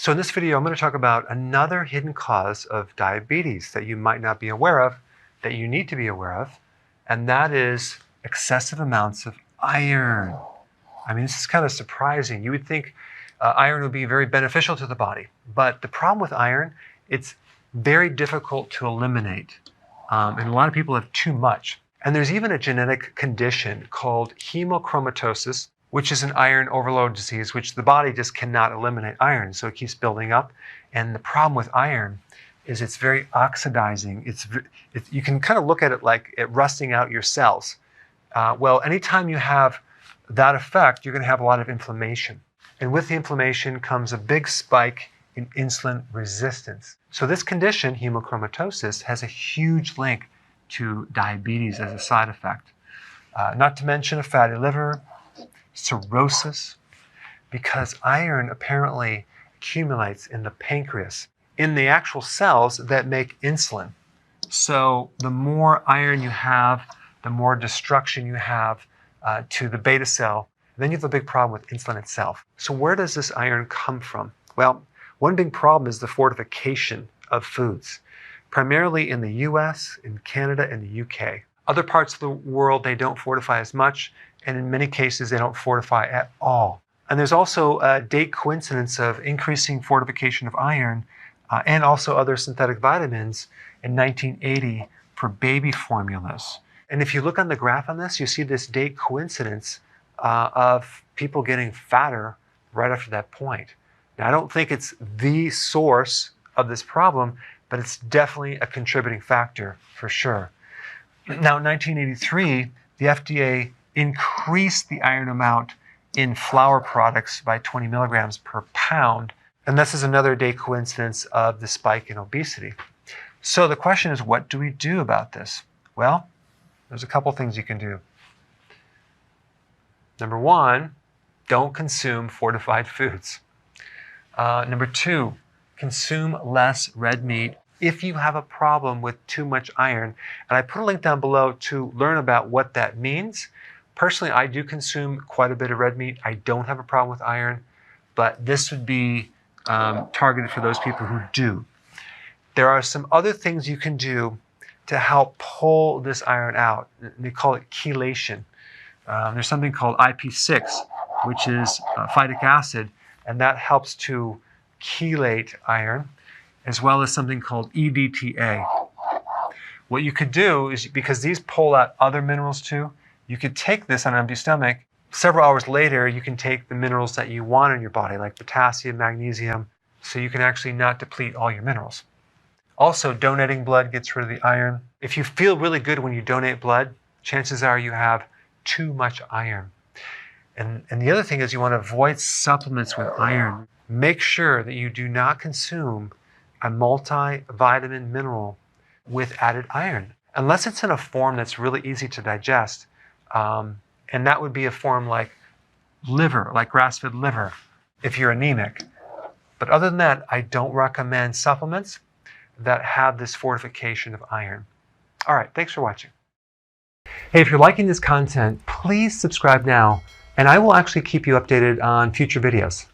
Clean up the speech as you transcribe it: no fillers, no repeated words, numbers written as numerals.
So in this video, I'm going to talk about another hidden cause of diabetes that you might not be aware of, that you need to be aware of, and that is excessive amounts of iron. I mean, this is kind of surprising. You would think iron would be very beneficial to the body, but the problem with iron, it's very difficult to eliminate, and a lot of people have too much. And there's even a genetic condition called hemochromatosis, which is an iron overload disease, which the body just cannot eliminate iron, so it keeps building up. And the problem with iron is it's very oxidizing. You can kind of look at it like it rusting out your cells. Well, anytime you have that effect, you're going to have a lot of inflammation. And with the inflammation comes a big spike in insulin resistance. So this condition, hemochromatosis, has a huge link to diabetes as a side effect. Not to mention a fatty liver, cirrhosis, because iron apparently accumulates in the pancreas, in the actual cells that make insulin. So the more iron you have, the more destruction you have to the beta cell. Then you have a big problem with insulin itself. So where does this iron come from? Well, one big problem is the fortification of foods, primarily in the US, in Canada, and the UK. Other parts of the world, they don't fortify as much, and in many cases, they don't fortify at all. And there's also a date coincidence of increasing fortification of iron and also other synthetic vitamins in 1980 for baby formulas. And if you look on the graph on this, you see this date coincidence of people getting fatter right after that point. Now, I don't think it's the source of this problem, but it's definitely a contributing factor for sure. Now, in 1983, the FDA increased the iron amount in flour products by 20 milligrams per pound. And this is another day coincidence of the spike in obesity. So the question is, what do we do about this? Well, there's a couple things you can do. Number one, don't consume fortified foods. Number two, consume less red meat if you have a problem with too much iron. And I put a link down below to learn about what that means. Personally, I do consume quite a bit of red meat. I don't have a problem with iron, but this would be targeted for those people who do. There are some other things you can do to help pull this iron out. They call it chelation. There's something called IP6, which is phytic acid, and that helps to chelate iron, as well as something called EDTA. What you could do is, because these pull out other minerals too, you could take this on an empty stomach. Several hours later, you can take the minerals that you want in your body, like potassium, magnesium, so you can actually not deplete all your minerals. Also, donating blood gets rid of the iron. If you feel really good when you donate blood, chances are you have too much iron. And the other thing is you want to avoid supplements with iron. Make sure that you do not consume a multivitamin mineral with added iron, unless it's in a form that's really easy to digest. And that would be a form like liver, like grass-fed liver, if you're anemic. But other than that, I don't recommend supplements that have this fortification of iron. All right, thanks for watching. Hey, if you're liking this content, please subscribe now, and I will actually keep you updated on future videos.